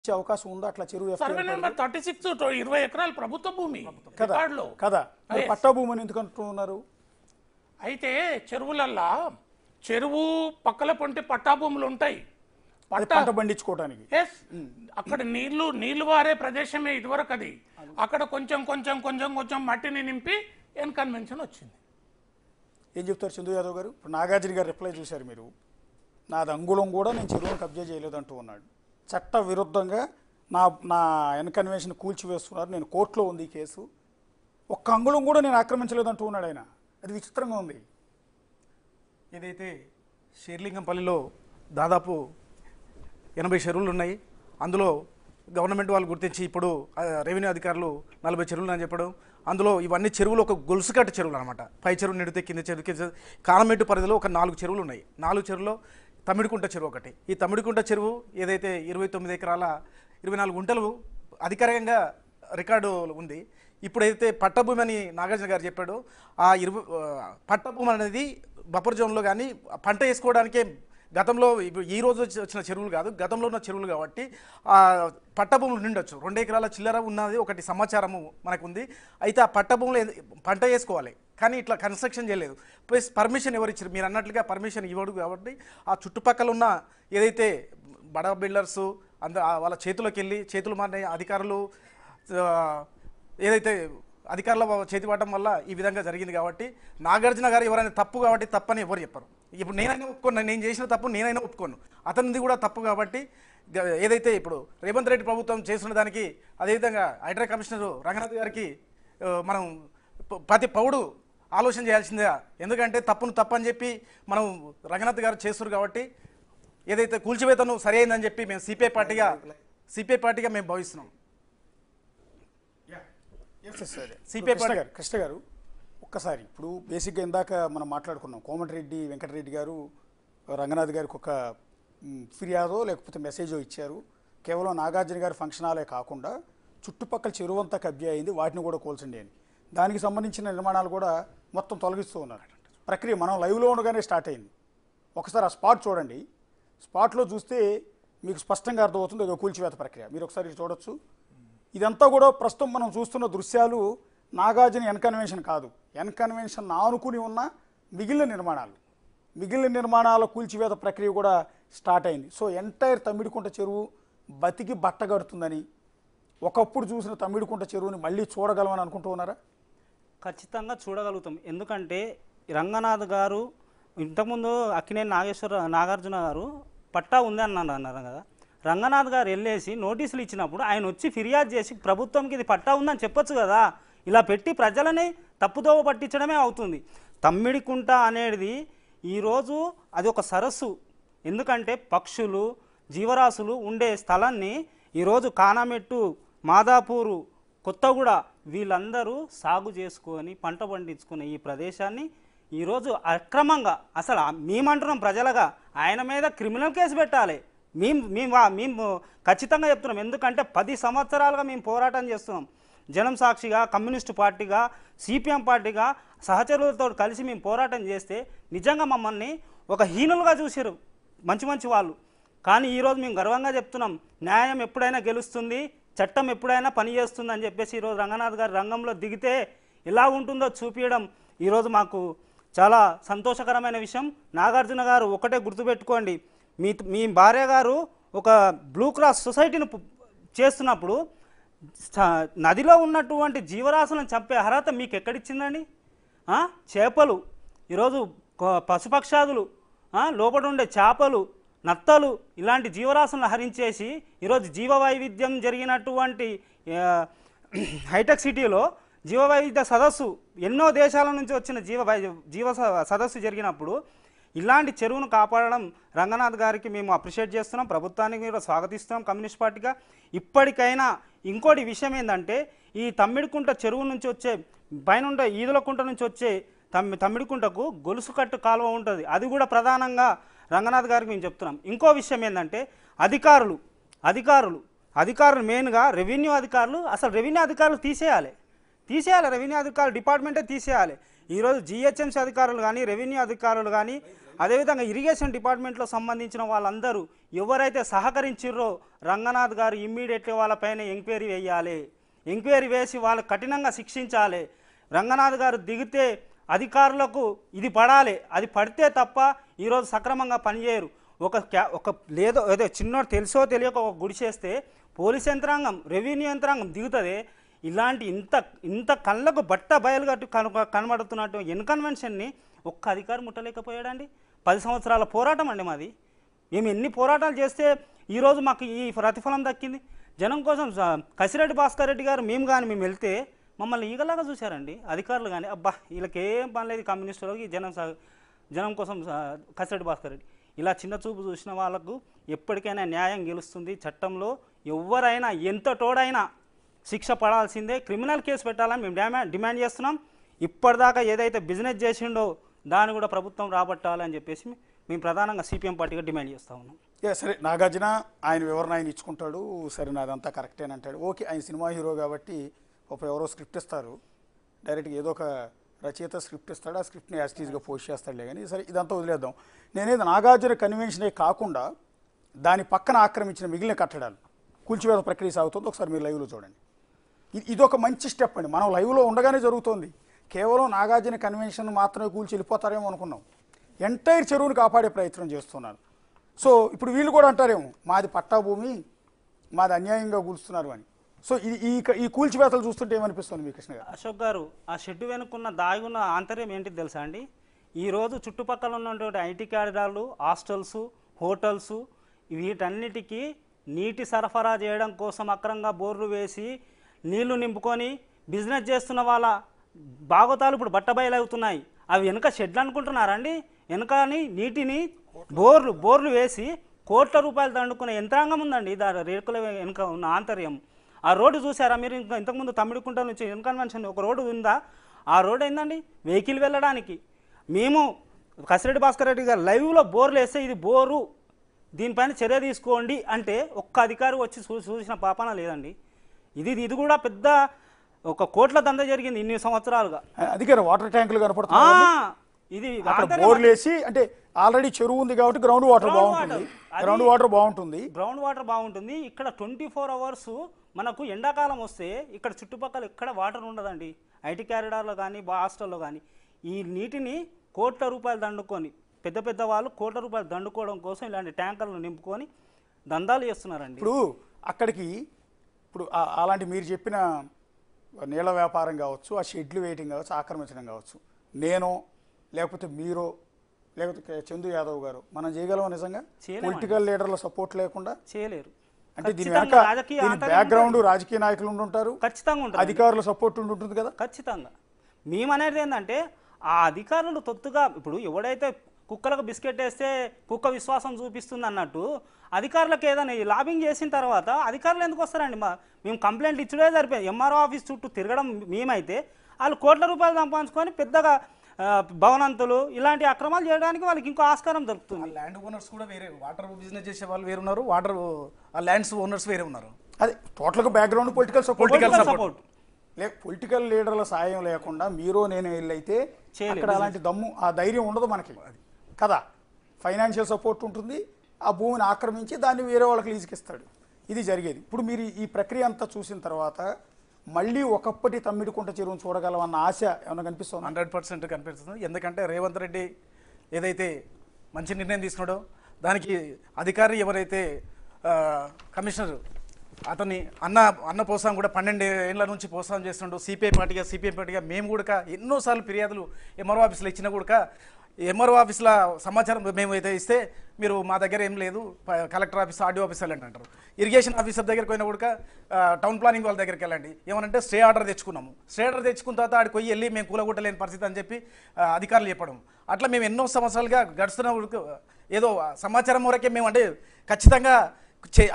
ఇచ్చే అవకాశం ఉందా అట్లా చెరువు సర్వే నెంబర్ 36 20 ఎకరాలు ప్రభుత్వ భూమి కదా రికార్డులో. కదా మరి పట్టా భూమిని ఎందుకు అంటున్నారు? అయితే చెరువులల్లా చెరువు పక్కల పొంటి పట్టా భూములు ఉంటాయి. అది పంట పండించుకోవడానికి. ఎస్, అక్కడ నీళ్లు వారే ప్రదేశమే ఇదివరకు. అది అక్కడ కొంచెం కొంచెం కొంచెం కొంచెం మట్టిని నింపి కన్వెన్షన్ వచ్చింది. ఏం చెప్తారు చందు యాదవ్ గారు? ఇప్పుడు నాగార్జున గారు రిప్లై చూశారు మీరు. నాది అంగుళం కూడా నేను చెరువును కబ్జా చేయలేదంటూ ఉన్నాడు. చట్ట విరుద్ధంగా నా కన్వెన్షన్ కూల్చివేస్తున్నారు, నేను కోర్టులో ఉంది ఈ కేసు, ఒక్క అంగుళం కూడా నేను ఆక్రమించలేదంటూ ఉన్నాడు ఆయన. అది విచిత్రంగా ఉంది. ఏదైతే షేర్లింగంపల్లిలో దాదాపు 80 చెరువులు ఉన్నాయి. అందులో గవర్నమెంట్ వాళ్ళు గుర్తించి ఇప్పుడు రెవెన్యూ అధికారులు 40 చెరువులు అని చెప్పడం. అందులో ఇవన్నీ చెరువులు ఒక గొలుసుకట్టు చెరువులు అనమాట. పై చెరువు నిడితే కింద చెరువు కాలమెట్టు పరిధిలో ఒక 4 చెరువులు ఉన్నాయి. 4 చెరువులో తమిడికుంట చెరువు ఒకటి. ఈ తమిడికుంట చెరువు ఏదైతే 29 ఎకరాల 24 గుంటలు అధికారికంగా రికార్డు ఉంది. ఇప్పుడైతే పట్టభూమి అని నాగార్జున గారు చెప్పాడు, ఆ పట్టభూమి అనేది బఫర్ జోన్లో కానీ పంట వేసుకోవడానికే గతంలో ఈ రోజు వచ్చిన చెరువులు కాదు, గతంలో ఉన్న చెరువులు కాబట్టి ఆ పట్టభూములు నిండొచ్చు. 2 ఎకరాల చిల్లర ఉన్నది ఒకటి సమాచారము మనకు ఉంది. అయితే ఆ పట్టభూములు పంట వేసుకోవాలి కానీ ఇట్లా కన్స్ట్రక్షన్ చేయలేదు. ప్లస్ పర్మిషన్ ఎవరు ఇచ్చారు? మీరు అన్నట్లుగా పర్మిషన్ ఇవ్వడు కాబట్టి ఆ చుట్టుపక్కల ఉన్న ఏదైతే బడా బిల్డర్సు వాళ్ళ చేతులకు వెళ్ళి చేతులు మారిన అధికారులు ఏదైతే అధికారుల చేతి పడడం వల్ల ఈ విధంగా జరిగింది. కాబట్టి నాగార్జున గారు ఎవరైనా తప్పు కాబట్టి తప్పని ఎవరు చెప్పరు. ఇప్పుడు నేనైనా ఒప్పుకోను, నేను చేసిన తప్పు నేనైనా ఒప్పుకోను, అతనిది కూడా తప్పు. కాబట్టి ఏదైతే ఇప్పుడు రేవంత్ రెడ్డి ప్రభుత్వం చేస్తున్న దానికి అదేవిధంగా హైడ్రా కమిషనర్ రంగనాథ్ గారికి మనం ప్రతి పౌడు ఆలోచన చేయాల్సిందే. ఎందుకంటే తప్పును తప్పని చెప్పి మనం రంగనాథ్ గారు చేస్తున్నారు కాబట్టి ఏదైతే కూల్చివేతను సరి అయిందని చెప్పి మేము సిపిఐ పార్టీగా మేము భావిస్తున్నాం. కృష్ణ గారు ఒక్కసారి ఇప్పుడు బేసిక్గా ఇందాక మనం మాట్లాడుకున్నాం, కోమటిరెడ్డి వెంకటరెడ్డి గారు రంగనాథ్ గారికి ఒక ఫిర్యాదో లేకపోతే మెసేజో ఇచ్చారు. కేవలం నాగార్జున గారి ఫంక్షన్ హాలే కాకుండా చుట్టుపక్కల చెరువు అంతా కబ్జా అయింది, వాటిని కూడా కోల్చండి అని. దానికి సంబంధించిన నిర్మాణాలు కూడా మొత్తం తొలగిస్తూ ఉన్నారు. ప్రక్రియ మనం లైవ్లో ఉండగానే స్టార్ట్ అయింది. ఒకసారి ఆ స్పాట్ చూడండి. స్పాట్లో చూస్తే మీకు స్పష్టంగా అర్థమవుతుంది అది కూల్చివేత ప్రక్రియ. మీరు ఒకసారి చూడొచ్చు. ఇదంతా కూడా ప్రస్తుతం మనం చూస్తున్న దృశ్యాలు నాగార్జున కన్వెన్షన్ కాదు, కన్వెన్షన్ ఆనుకుని ఉన్న మిగిలిన నిర్మాణాల కూల్చివేత ప్రక్రియ కూడా స్టార్ట్ అయింది. సో ఎంటైర్ తమ్మిడికుంట చెరువు బతికి బట్టగడుతుందని, ఒకప్పుడు చూసిన తమ్మిడికుంట చెరువుని మళ్ళీ చూడగలమని అనుకుంటూ ఉన్నారా? ఖచ్చితంగా చూడగలుగుతాం. ఎందుకంటే రంగనాథ్ గారు ఇంతకుముందు అక్కినేని నాగార్జున గారు పట్టా ఉంది అన్నారు కదా. రంగనాథ్ గారు వెళ్ళేసి నోటీసులు ఇచ్చినప్పుడు ఆయన వచ్చి ఫిర్యాదు చేసి ప్రభుత్వంకి ఇది పట్టా ఉందని చెప్పొచ్చు కదా. ఇలా పెట్టి ప్రజలని తప్పుదోవ పట్టించడమే అవుతుంది. తమ్మిడికుంట అనేది ఈరోజు అది ఒక సరస్సు. ఎందుకంటే పక్షులు జీవరాశులు ఉండే స్థలాన్ని ఈరోజు కానామెట్టు, మాదాపూరు, కొత్తగూడ వీళ్ళందరూ సాగు చేసుకొని పంట పండించుకునే ఈ ప్రదేశాన్ని ఈరోజు అక్రమంగా అసలు మేమంటున్నాం ప్రజలుగా ఆయన మీద క్రిమినల్ కేసు పెట్టాలి. మేము ఖచ్చితంగా చెప్తున్నాం. ఎందుకంటే 10 సంవత్సరాలుగా మేము పోరాటం చేస్తున్నాం. జనం సాక్షిగా, కమ్యూనిస్టు పార్టీగా, సిపిఎం పార్టీగా సహచరులతో కలిసి మేము పోరాటం చేస్తే నిజంగా మమ్మల్ని ఒక హీనులుగా చూసారు మంచి వాళ్ళు. కానీ ఈరోజు మేము గర్వంగా చెప్తున్నాం, న్యాయం ఎప్పుడైనా గెలుస్తుంది, చట్టం ఎప్పుడైనా పనిచేస్తుంది అని చెప్పేసి ఈరోజు రంగనాథ్ గారు రంగంలో దిగితే ఎలా ఉంటుందో చూపించడం ఈరోజు మాకు చాలా సంతోషకరమైన విషయం. నాగార్జున గారు ఒకటే గుర్తుపెట్టుకోండి, మీ భార్య గారు ఒక బ్లూ క్రాస్ సొసైటీని చేస్తున్నప్పుడు నదిలో ఉన్నటువంటి జీవరాశులను చంపే అర్హత మీకు ఎక్కడిచ్చిందండి? చేపలు ఈరోజు పశుపక్షాదులు, లోపల ఉండే చేపలు, నత్తలు ఇలాంటి జీవరాశులను హరించేసి ఈరోజు జీవ వైవిధ్యం జరిగినటువంటి హైటెక్ సిటీలో జీవవైవిధ్య సదస్సు, ఎన్నో దేశాల నుంచి వచ్చిన జీవ సదస్సు జరిగినప్పుడు ఇలాంటి చెరువును కాపాడడం రంగనాథ్ గారికి మేము అప్రిషియేట్ చేస్తున్నాం. ప్రభుత్వానికి కూడా స్వాగతిస్తున్నాం కమ్యూనిస్ట్ పార్టీగా. ఇప్పటికైనా ఇంకోటి విషయం ఏంటంటే, ఈ తమ్మిడికుంట చెరువు నుంచి వచ్చే పైన ఈదులకుంట నుంచి వచ్చే తమ్మిడికుంటకు గొలుసు కట్టు కాలువ ఉంటుంది. అది కూడా ప్రధానంగా రంగనాథ్ గారికి మేము చెప్తున్నాం. ఇంకో విషయం ఏంటంటే అధికారులు మెయిన్గా రెవెన్యూ అధికారులు తీసేయాలి. తీసేయాలి, రెవెన్యూ అధికారులు డిపార్ట్మెంటే తీసేయాలి. ఈరోజు జిహెచ్ఎంసీ అధికారులు కానీ, రెవెన్యూ అధికారులు కానీ, అదేవిధంగా ఇరిగేషన్ డిపార్ట్మెంట్లో సంబంధించిన వాళ్ళందరూ ఎవరైతే సహకరించిర్రో రంగనాథ్ గారు ఇమ్మీడియట్గా వాళ్ళపైన ఎంక్వైరీ వేయాలి. ఎంక్వైరీ వేసి వాళ్ళు కఠినంగా శిక్షించాలి. రంగనాథ్ గారు దిగితే అధికారులకు ఇది పడాలి. అది పడితే తప్ప ఈరోజు సక్రమంగా పనిచేయరు. ఒక లేదో ఏదో చిన్నోడు తెలుసో తెలియక ఒక గుడిసేస్తే పోలీస్ యంత్రాంగం, రెవెన్యూ యంత్రాంగం దిగుతుంది. ఇలాంటి ఇంత కళ్ళకు బట్ట బయలుగట్టు కనబడుతున్నట్టు ఇన్కన్వెన్షన్ని ఒక్క అధికారి ముట్టలేకపోయాడండి. 10 సంవత్సరాల పోరాటం అండి మాది. మేము ఎన్ని పోరాటాలు చేస్తే ఈరోజు మాకు ఈ ప్రతిఫలం దక్కింది. జనం కోసం కసిరెడ్డి భాస్కర్ రెడ్డి గారు మేము వెళ్తే మమ్మల్ని ఈగలాగా చూశారండి అధికారులు కానీ. అబ్బా వీళ్ళకేం పని లేదు కమ్యూనిస్టులకి, జనం కోసం కసిరెడ్డి భాస్కర్ రెడ్డి ఇలా చిన్న చూపు చూసిన వాళ్ళకు ఎప్పటికైనా న్యాయం గెలుస్తుంది. చట్టంలో ఎవరైనా ఎంత తోడైనా శిక్ష పడాల్సిందే. క్రిమినల్ కేసు పెట్టాలని మేము డిమాండ్ చేస్తున్నాం. ఇప్పటిదాకా ఏదైతే బిజినెస్ చేసిండో దాన్ని కూడా ప్రభుత్వం రాబట్టాలని చెప్పేసి మేము ప్రధానంగా సిపిఎం పార్టీగా డిమాండ్ చేస్తూ ఉన్నాం. సరే, నాగార్జున ఆయన వివరణ ఆయన ఇచ్చుకుంటాడు, సరే నాదంతా కరెక్టేనంటాడు. ఓకే, ఆయన సినిమా హీరో కాబట్టి ఎవరో స్క్రిప్ట్ ఇస్తారు, డైరెక్ట్గా ఏదో ఒక రచయిత స్క్రిప్ట్ ఇస్తాడు, ఆ స్క్రిప్ట్ని యాస్టీజ్గా పోస్ట్ చేస్తాడులే. కానీ సరే ఇదంతా వదిలేద్దాం. నేనేది నాగార్జున కన్వెన్షనే కాకుండా దాని పక్కన ఆక్రమించిన మిగిలిన కట్టడాలు కూల్చివేత ప్రక్రియ సాగుతుంది. ఒకసారి మీరు లైవ్లో చూడండి. ఇదొక మంచి స్టెప్ అండి. మనం లైవ్లో ఉండగానే జరుగుతోంది. కేవలం నాగార్జున కన్వెన్షన్ మాత్రమే కూల్చి వెళ్ళిపోతారేమో అనుకున్నాం. ఎంటైర్ చెరువుని కాపాడే ప్రయత్నం చేస్తున్నారు. సో ఇప్పుడు వీళ్ళు కూడా అంటారేమో మాది పట్టా భూమి, మాది అన్యాయంగా కూల్స్తున్నారు అని. సో ఈ కూల్చివేతలు చూస్తుంటే ఏమనిపిస్తుంది మీ కృష్ణ గారు? అశోక్ గారు, ఆ షెడ్డు వెనుకున్న దాగున్న ఆంతర్యం ఏంటి తెలుసా అండి? ఈరోజు చుట్టుపక్కల ఉన్నటువంటి ఐటీ కారిడార్లు, హాస్టల్స్, హోటల్స్ వీటన్నిటికీ నీటి సరఫరా చేయడం కోసం అక్రంగా బోర్లు వేసి నీళ్లు నింపుకొని బిజినెస్ చేస్తున్న వాళ్ళ బాగోతాలు ఇప్పుడు బట్టబయలవుతున్నాయి. అవి వెనుక షెడ్లు అనుకుంటున్నారండి? వెనుకని నీటిని బోర్లు వేసి కోట్ల రూపాయలు దండుకునే యంత్రాంగం ఉందండి. రేకుల వెనుక ఉన్న ఆంతర్యం. ఆ రోడ్డు చూసారా మీరు? ఇంతకుముందు తమ్మిడికుంట నుంచి ఇన్కన్వెన్షన్ ఒక రోడ్డు ఉందా? ఆ రోడ్డు ఏందండి వెహికల్ వెళ్ళడానికి. మేము కసిరెడ్డి భాస్కర్ రెడ్డి గారు లైవ్లో బోర్లు వేస్తే ఇది బోరు, దీనిపైన చర్య తీసుకోండి అంటే ఒక్క అధికారి వచ్చి చూసిన పాపన లేదండి. ఇది కూడా పెద్ద ఒక కోట్ల దంద జరిగింది ఇన్ని సంవత్సరాలుగా. అధికారి వాటర్ ట్యాంకులు కనపడుతున్నాయి. ఇది బోర్లు వేసి, అంటే ఆల్రెడీ చెరువు ఉంది కాబట్టి గ్రౌండ్ వాటర్ బాగుంటుంది. ఇక్కడ 24 అవర్స్ మనకు ఎండాకాలం వస్తే ఇక్కడ చుట్టుపక్కల ఎక్కడ వాటర్ ఉండదండి. ఐటీ క్యారిడార్లో కానీ హాస్టల్లో కానీ ఈ నీటిని కోట్ల రూపాయలు దండుకొని పెద్ద వాళ్ళు కోట్ల రూపాయలు దండుకోవడం కోసం ఇలాంటి ట్యాంకర్లు నింపుకొని దందాలు చేస్తున్నారండి. ఇప్పుడు అలాంటి మీరు చెప్పిన నీళ్ళ వ్యాపారం కావచ్చు, ఆ షెడ్లు వేయటం కావచ్చు, ఆక్రమించడం కావచ్చు, నేను లేకపోతే మీరు లేకపోతే చందు యాదవ్ గారు మనం చేయగలమా నిజంగా? పొలిటికల్ లీడర్ల సపోర్ట్ లేకుండా చేయలేరు. అంటే దీని వెనక బ్యాక్గ్రౌండ్ రాజకీయ నాయకులు ఉంటుంటారు, ఖచ్చితంగా ఉంటారు, అధికారుల సపోర్ట్ ఉంటుంది కదా. ఖచ్చితంగా. మేమనేది ఏంటంటే ఆ అధికారులు తొత్తుగా ఇప్పుడు ఎవడైతే కుక్కలకు బిస్కెట్ వేస్తే కుక్క విశ్వాసం చూపిస్తుంది అన్నట్టు అధికారులకు ఏదైనా లాబింగ్ చేసిన తర్వాత అధికారులు ఎందుకు వస్తారండి? మేము కంప్లైంట్ ఇచ్చుడే సరిపోయింది. ఎంఆర్ఓ ఆఫీస్ చుట్టూ తిరగడం మేమైతే వాళ్ళు కోట్ల రూపాయలు సంపాదించుకొని పెద్దగా భవనంతులు ఇలాంటి అక్రమాలు చేయడానికి వాళ్ళకి ఇంకో ఆస్కారం దొరుకుతుంది. ల్యాండ్ ఓనర్స్ కూడా వేరే, వాటర్ బిజినెస్ చేసే వాళ్ళు వేరు ఉన్నారు, వాటర్ ల్యాండ్స్ ఓనర్స్ వేరే ఉన్నారు. అదే టోటల్గా బ్యాక్గ్రౌండ్ పొలిటికల్ సపోర్ట్. పొలిటికల్ లీడర్ల సాయం లేకుండా మీరు నేను వెళ్ళైతే అక్కడ అలాంటి దమ్ము ఆ ధైర్యం ఉండదు మనకి కదా. ఫైనాన్షియల్ సపోర్ట్ ఉంటుంది, ఆ భూమిని ఆక్రమించి దాన్ని వేరే వాళ్ళకి లీజుకిస్తాడు. ఇది జరిగేది. ఇప్పుడు మీరు ఈ ప్రక్రియ అంతా చూసిన తర్వాత మళ్ళీ ఒకప్పటి తమ్మిడికుంట చెరువును చూడగలమన్న ఆశ ఏమైనా కనిపిస్తుంది? 100% కనిపిస్తుంది. ఎందుకంటే రేవంత్ రెడ్డి ఏదైతే మంచి నిర్ణయం తీసుకున్నాడో దానికి అధికారి ఎవరైతే కమిషనర్ అతన్ని అన్న ప్రోత్సాహం కూడా 12 ఏళ్ల నుంచి ప్రోత్సాహం చేస్తున్నాడు. సిపిఐ పార్టీగా మేము కూడా ఎన్నోసార్లు ఫిర్యాదులు ఎంఆర్ఓ ఆఫీసులో ఇచ్చినా కూడా ఎంఆర్ఓ ఆఫీసులో సమాచారం మేము అయితే ఇస్తే మీరు మా దగ్గర ఏం లేదు, కలెక్టర్ ఆఫీస్ ఆర్డీఓ ఆఫీస్ వెళ్ళండి అంటారు. ఇరిగేషన్ ఆఫీసర్ దగ్గరికి పోయినా కూడా టౌన్ ప్లానింగ్ వాళ్ళ దగ్గరికి వెళ్ళండి. ఏమనంటే స్టే ఆర్డర్ తెచ్చుకున్నాము. స్టే ఆర్డర్ తెచ్చుకున్న తర్వాత ఆడికి పోయి వెళ్ళి మేము కూలగొట్టలేని పరిస్థితి అని చెప్పి అధికారులు చెప్పడం. అట్లా మేము ఎన్నో సంవత్సరాలుగా గడుస్తున్న ఏదో సమాచారం వరకే మేము అంటే ఖచ్చితంగా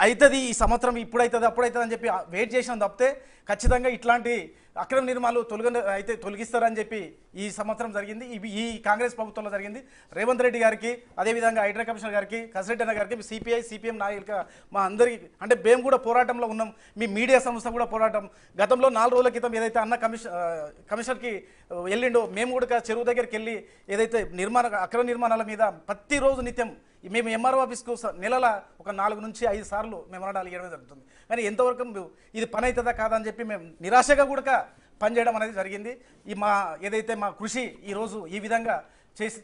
అవుతుంది ఈ సంవత్సరం, ఇప్పుడు అవుతుంది అప్పుడు అవుతుంది అని చెప్పి వెయిట్ చేసినాం తప్పితే ఖచ్చితంగా ఇట్లాంటి అక్రమ నిర్మాణాలు తొలగిస్తారని చెప్పి ఈ సంవత్సరం జరిగింది. ఈ కాంగ్రెస్ ప్రభుత్వంలో జరిగింది. రేవంత్ రెడ్డి గారికి, అదేవిధంగా హైడ్రా కమిషనర్ గారికి, కసిరెడ్డి అన్న గారికి, సిపిఐ సిపిఎం నాయకులుగా మా అందరికీ, అంటే మేము కూడా పోరాటంలో ఉన్నాం, మీ మీడియా సంస్థ కూడా పోరాటం. గతంలో 4 రోజుల క్రితం ఏదైతే అన్న కమిషనర్కి వెళ్ళిండో, మేము కూడా చెరువు దగ్గరికి వెళ్ళి ఏదైతే అక్రమ నిర్మాణాల మీద ప్రతిరోజు నిత్యం మేము ఎంఆర్ఓ ఆఫీస్కు నెలల ఒక 4 నుంచి 5 సార్లు మెమోరాండాలు ఇవ్వడం జరుగుతుంది. కానీ ఎంతవరకు ఇది పని అవుతుందా కాదా అని చెప్పి మేము నిరాశగా కూడా పనిచేయడం అనేది జరిగింది. ఏదైతే మా కృషి ఈరోజు ఈ విధంగా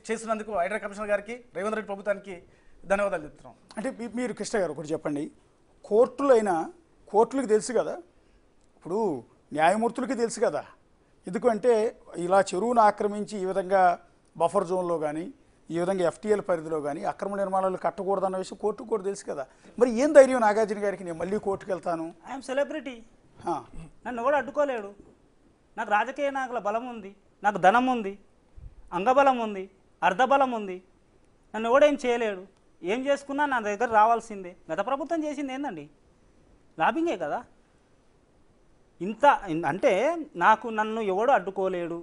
చేసినందుకు హైడ్రా కమిషనర్ గారికి, రేవంత్ రెడ్డి ప్రభుత్వానికి ధన్యవాదాలు చెప్తున్నాం. అంటే మీరు కృష్ణ గారు ఒకటి చెప్పండి, కోర్టులకు తెలుసు కదా, ఇప్పుడు న్యాయమూర్తులకి తెలుసు కదా, ఎందుకంటే ఇలా చెరువును ఆక్రమించి ఈ విధంగా బఫర్ జోన్లో కానీ ఈ విధంగా ఎఫ్టీఎల్ పరిధిలో కానీ అక్రమ నిర్మాణాలు కట్టకూడదన్న విషయం కోర్టుకు కూడా తెలుసు కదా, మరి ఏం ధైర్యం నాగార్జున గారికి నేను మళ్ళీ కోర్టుకు వెళ్తాను? ఐఎమ్ సెలబ్రిటీ, నన్ను ఎవడు అడ్డుకోలేడు. నాకు రాజకీయ నాయకుల బలం ఉంది, నాకు ధనం ఉంది, అంగబలం ఉంది, అర్ధబలం ఉంది, నన్ను ఎవడేం చేయలేడు. ఏం చేసుకున్నా నా దగ్గర రావాల్సిందే. గత ప్రభుత్వం చేసింది ఏందండి? లాబింగే కదా. అంటే నన్ను ఎవడు అడ్డుకోలేడు.